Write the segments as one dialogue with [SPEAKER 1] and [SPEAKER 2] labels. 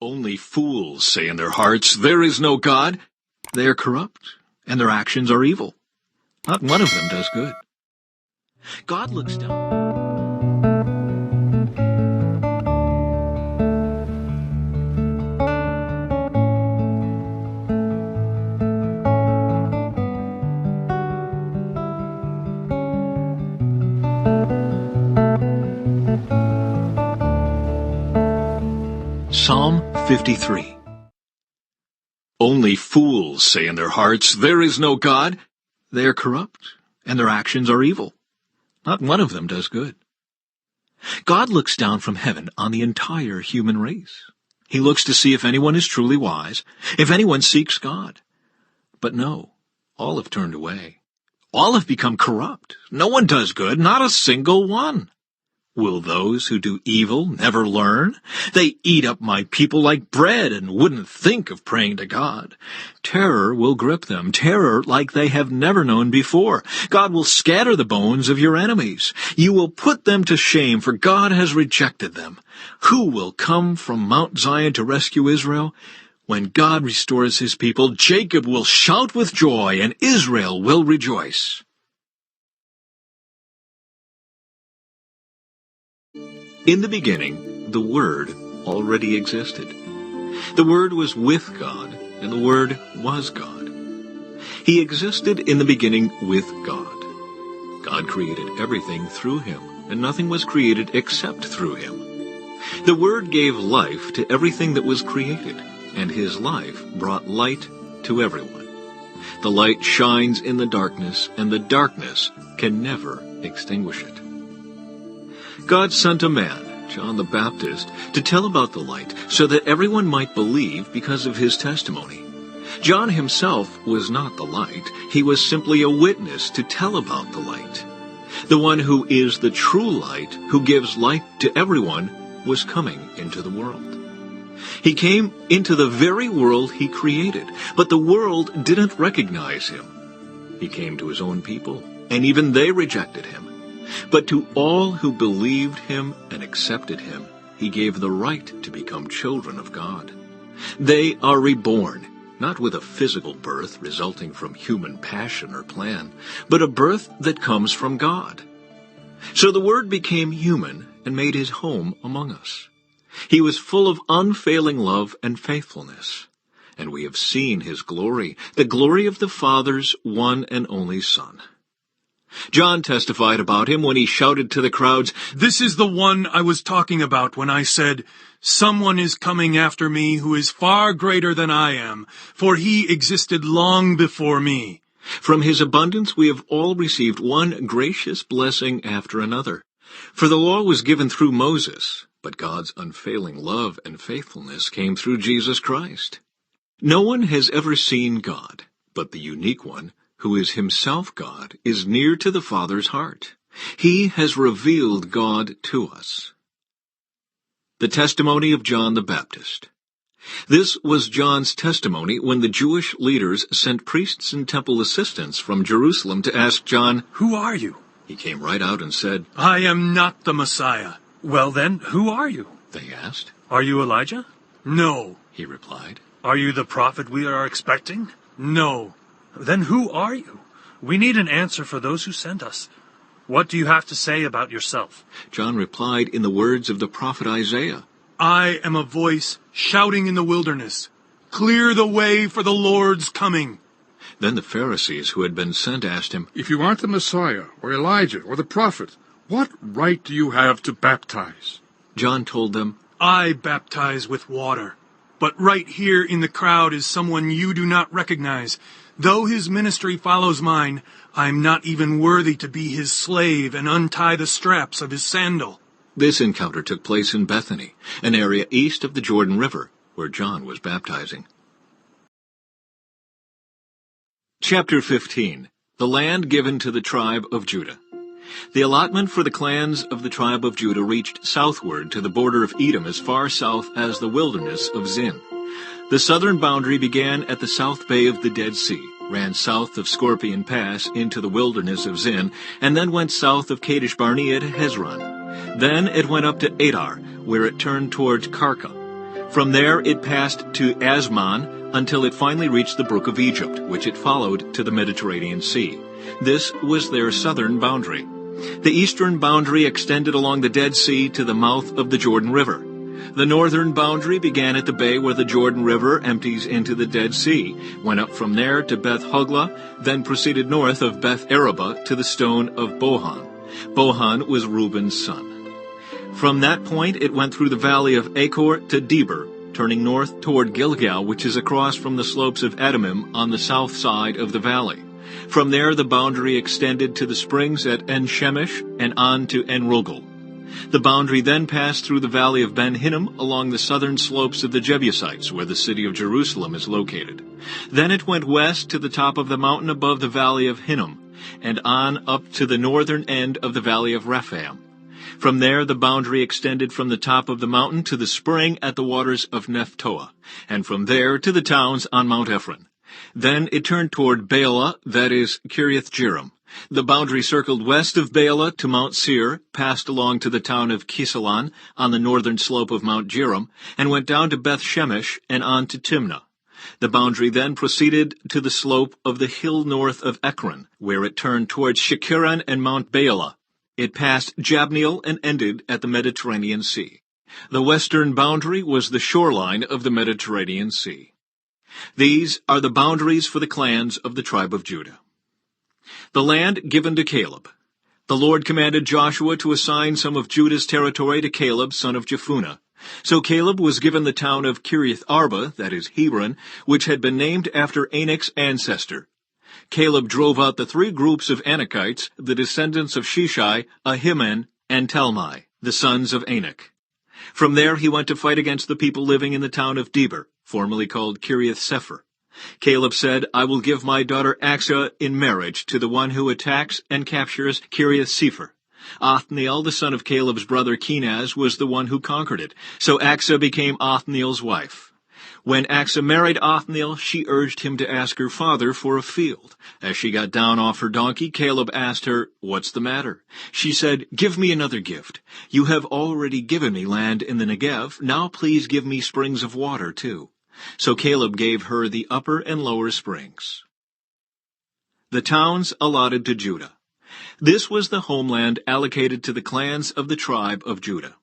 [SPEAKER 1] Only fools say in their hearts, "There is no God." They are corrupt, and their actions are evil. Not one of them does good. God looks down. Psalm 53. Only fools say in their hearts, "There is no God." They are corrupt, and their actions are evil. Not one of them does good. God looks down from heaven on the entire human race. He looks to see if anyone is truly wise, if anyone seeks God. But no, all have turned away. All have become corrupt. No one does good, not a single one. Will those who do evil never learn? They eat up my people like bread and wouldn't think of praying to God. Terror will grip them, terror like they have never known before. God will scatter the bones of your enemies. You will put them to shame, for God has rejected them. Who will come from Mount Zion to rescue Israel? When God restores his people, Jacob will shout with joy, and Israel will rejoice. In the beginning, the Word already existed. The Word was with God, and the Word was God. He existed in the beginning with God. God created everything through him, and nothing was created except through him. The Word gave life to everything that was created, and his life brought light to everyone. The light shines in the darkness, and the darkness can never extinguish it. God sent a man, John the Baptist, to tell about the light, so that everyone might believe because of his testimony. John himself was not the light. He was simply a witness to tell about the light. The one who is the true light, who gives light to everyone, was coming into the world. He came into the very world he created, but the world didn't recognize him. He came to his own people, and even they rejected him. But to all who believed him and accepted him, he gave the right to become children of God. They are reborn, not with a physical birth resulting from human passion or plan, but a birth that comes from God. So the Word became human and made his home among us. He was full of unfailing love and faithfulness, and we have seen his glory, the glory of the Father's one and only Son. John testified about him when he shouted to the crowds,
[SPEAKER 2] "This is the one I was talking about when I said, 'Someone is coming after me who is far greater than I am, for he existed long before me.'"
[SPEAKER 1] From his abundance we have all received one gracious blessing after another. For the law was given through Moses, but God's unfailing love and faithfulness came through Jesus Christ. No one has ever seen God, but the unique one, who is himself God, is near to the Father's heart. He has revealed God to us. The testimony of John the Baptist. This was John's testimony when the Jewish leaders sent priests and temple assistants from Jerusalem to ask John,
[SPEAKER 2] "Who are you?"
[SPEAKER 1] He came right out and said,
[SPEAKER 2] "I am not the Messiah." "Well then, who are you?"
[SPEAKER 1] they asked.
[SPEAKER 2] "Are you Elijah?" "No."
[SPEAKER 1] He replied.
[SPEAKER 2] "Are you the prophet we are expecting?" "No." "Then who are you? We need an answer for those who sent us. What do you have to say about yourself?"
[SPEAKER 1] John replied in the words of the prophet Isaiah,
[SPEAKER 2] "I am a voice shouting in the wilderness, 'Clear the way for the Lord's coming.'"
[SPEAKER 1] Then the Pharisees who had been sent asked him,
[SPEAKER 3] "If you aren't the Messiah, or Elijah, or the prophet, what right do you have to baptize?"
[SPEAKER 1] John told them,
[SPEAKER 2] "I baptize with water, but right here in the crowd is someone you do not recognize. Though his ministry follows mine, I am not even worthy to be his slave and untie the straps of his sandal."
[SPEAKER 1] This encounter took place in Bethany, an area east of the Jordan River, where John was baptizing. Chapter 15. The land given to the tribe of Judah. The allotment for the clans of the tribe of Judah reached southward to the border of Edom as far south as the wilderness of Zin. The southern boundary began at the south bay of the Dead Sea, ran south of Scorpion Pass into the wilderness of Zin, and then went south of Kadesh Barnea to Hezron. Then it went up to Adar, where it turned towards Karka. From there it passed to Asman until it finally reached the brook of Egypt, which it followed to the Mediterranean Sea. This was their southern boundary. The eastern boundary extended along the Dead Sea to the mouth of the Jordan River. The northern boundary began at the bay where the Jordan River empties into the Dead Sea, went up from there to Beth Hogla, then proceeded north of Beth Araba to the stone of Bohan. Bohan was Reuben's son. From that point it went through the valley of Achor to Deber, turning north toward Gilgal, which is across from the slopes of Edomim on the south side of the valley. From there the boundary extended to the springs at En-Shemesh and on to En-Rogel. The boundary then passed through the valley of Ben-Hinnom along the southern slopes of the Jebusites, where the city of Jerusalem is located. Then it went west to the top of the mountain above the valley of Hinnom, and on up to the northern end of the valley of Rephaim. From there the boundary extended from the top of the mountain to the spring at the waters of Nephtoah, and from there to the towns on Mount Ephron. Then it turned toward Baalah, that is, Kiriath-Jearim. The boundary circled west of Baalah to Mount Seir, passed along to the town of Kisalon on the northern slope of Mount Jearim, and went down to Beth-Shemesh and on to Timnah. The boundary then proceeded to the slope of the hill north of Ekron, where it turned towards Shekharan and Mount Baalah. It passed Jabneel and ended at the Mediterranean Sea. The western boundary was the shoreline of the Mediterranean Sea. These are the boundaries for the clans of the tribe of Judah. The land given to Caleb. The Lord commanded Joshua to assign some of Judah's territory to Caleb, son of Jephunneh. So Caleb was given the town of Kiriath Arba, that is Hebron, which had been named after Anak's ancestor. Caleb drove out the three groups of Anakites, the descendants of Sheshai, Ahiman, and Talmai, the sons of Anak. From there he went to fight against the people living in the town of Deber, formerly called Kiriath Sepher. Caleb said, I will give my daughter Achsah in marriage to the one who attacks and captures Kiriath Sepher. Othniel, the son of Caleb's brother Kenaz, was the one who conquered it, so Achsah became Othniel's wife. When Achsah married Othniel, she urged him to ask her father for a field. As she got down off her donkey, Caleb asked her, What's the matter? She said, Give me another gift. You have already given me land in the Negev. Now please give me springs of water, too. So Caleb gave her the upper and lower springs. The towns allotted to Judah. This was the homeland allocated to the clans of the tribe of Judah.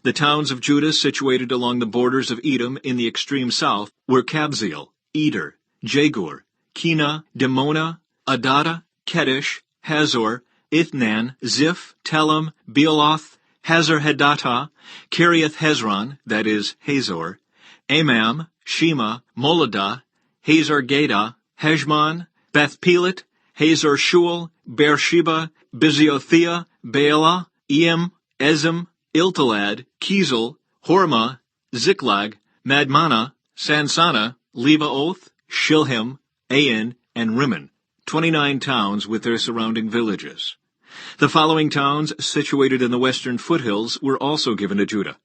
[SPEAKER 1] The towns of Judah situated along the borders of Edom in the extreme south were Kabzeel, Eder, Jagur, Kena, Dimona, Adada, Kedesh, Hazor, Ithnan, Ziph, Telem, Bealoth, Hazar-Hadattah, Kiriath Hezron, that is, Hazor, Amam, Shema, Moladah, Hazar-Gadah, Heshmon, Beth-Pelet, Hazar-Shual, Beersheba, Biziothea, Baalah, Eam, Ezem, Iltalad, Kizel, Hormah, Ziklag, Madmannah, Sansannah, Lebaoth, Shilhim, Ain, and Rimmon, 29 towns with their surrounding villages. The following towns, situated in the western foothills, were also given to Judah: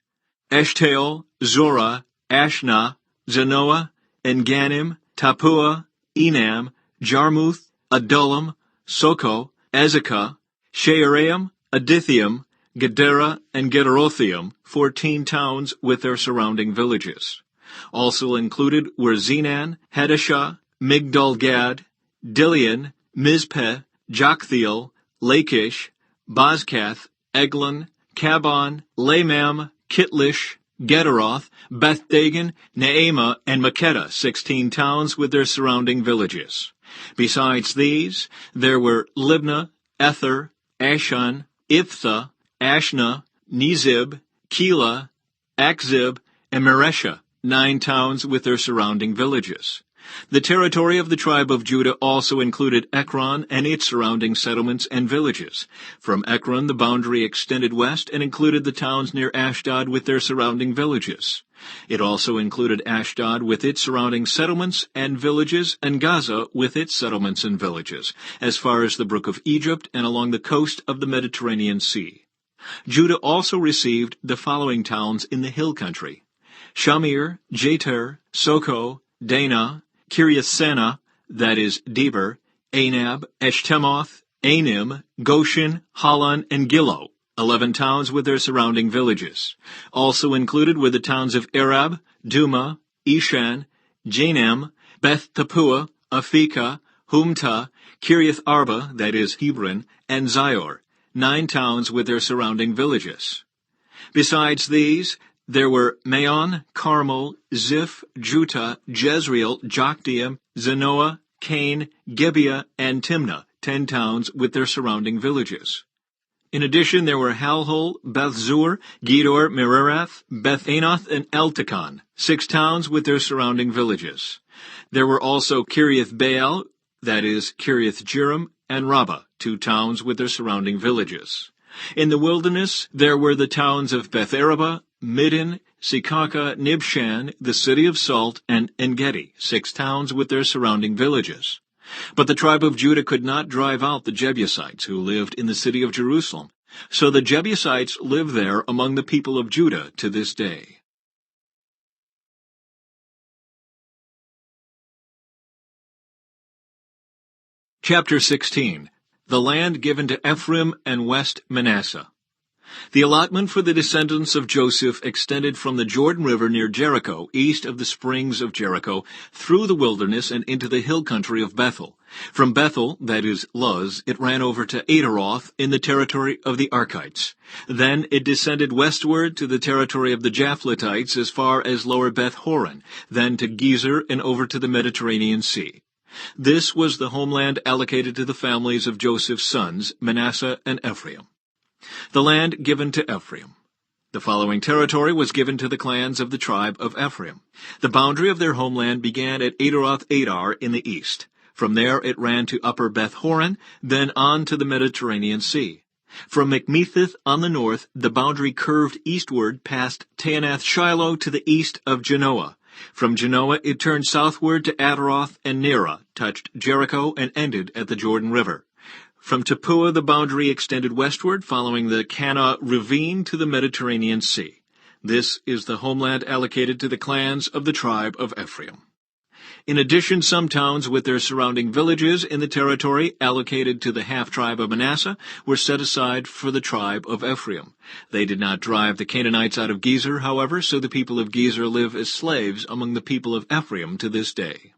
[SPEAKER 1] Eshtaol, Zorah, Ashna, Zanoah, En-Ganim, Tappuah, Enam, Jarmuth, Adullam, Soko, Azekah, Shearaim, Adithium, Gedera, and Gederothium, 14 towns with their surrounding villages. Also included were Zenan, Hadashah, Migdal-Gad, Dilian, Mizpeh, Joktheel, Lachish, Bozkath, Eglon, Kabon, Lamam, Kitlish, Gederoth, Beth-Dagon, Naamah, and Makkedah, 16 towns with their surrounding villages. Besides these, there were Libnah, Ether, Ashan, Iphtha, Ashna, Nizib, Keilah, Akzib, and Mareshah, 9 towns with their surrounding villages. The territory of the tribe of Judah also included Ekron and its surrounding settlements and villages. From Ekron, the boundary extended west and included the towns near Ashdod with their surrounding villages. It also included Ashdod with its surrounding settlements and villages, and Gaza with its settlements and villages, as far as the brook of Egypt and along the coast of the Mediterranean Sea. Judah also received the following towns in the hill country: Shamir, Jatir, Soko, Dana, Kiriath-Sanah, that is, Deber, Anab, Eshtemoth, Anim, Goshen, Halan, and Gilo, 11 towns with their surrounding villages. Also included were the towns of Arab, Duma, Ishan, Janem, Beth Tappuah, Aphekah, Humta, Kiriath Arba, that is Hebron, and Zior, 9 towns with their surrounding villages. Besides these, there were Maon, Carmel, Ziph, Juttah, Jezreel, Jokdeam, Zanoah, Cain, Gibeah, and Timnah, 10 towns with their surrounding villages. In addition, there were Halhul, Beth-zur, Gedor, Merarath, Beth-Anath, and Eltekon, 6 towns with their surrounding villages. There were also Kiriath-Baal, that is, Kiriath-Jearim, and Rabbah, 2 towns with their surrounding villages. In the wilderness, there were the towns of Beth-araba, Middin, Sekaka, Nibshan, the city of Salt, and Engedi, 6 towns with their surrounding villages. But the tribe of Judah could not drive out the Jebusites who lived in the city of Jerusalem, so the Jebusites live there among the people of Judah to this day. Chapter 16. The land given to Ephraim and West Manasseh. The allotment for the descendants of Joseph extended from the Jordan River near Jericho, east of the springs of Jericho, through the wilderness and into the hill country of Bethel. From Bethel, that is, Luz, it ran over to Adaroth in the territory of the Archites. Then it descended westward to the territory of the Japhletites as far as lower Beth Horon, then to Gezer and over to the Mediterranean Sea. This was the homeland allocated to the families of Joseph's sons, Manasseh and Ephraim. The land given to Ephraim. The following territory was given to the clans of the tribe of Ephraim. The boundary of their homeland began at Adaroth Adar in the east. From there it ran to upper Beth Horon, then on to the Mediterranean Sea. From Mikmethith on the north, the boundary curved eastward past Taanath Shiloh to the east of Genoa. From Genoa it turned southward to Adaroth and Nerah, touched Jericho, and ended at the Jordan River. From Tappuah the boundary extended westward, following the Kana ravine to the Mediterranean Sea. This is the homeland allocated to the clans of the tribe of Ephraim. In addition, some towns with their surrounding villages in the territory allocated to the half-tribe of Manasseh were set aside for the tribe of Ephraim. They did not drive the Canaanites out of Gezer, however, so the people of Gezer live as slaves among the people of Ephraim to this day.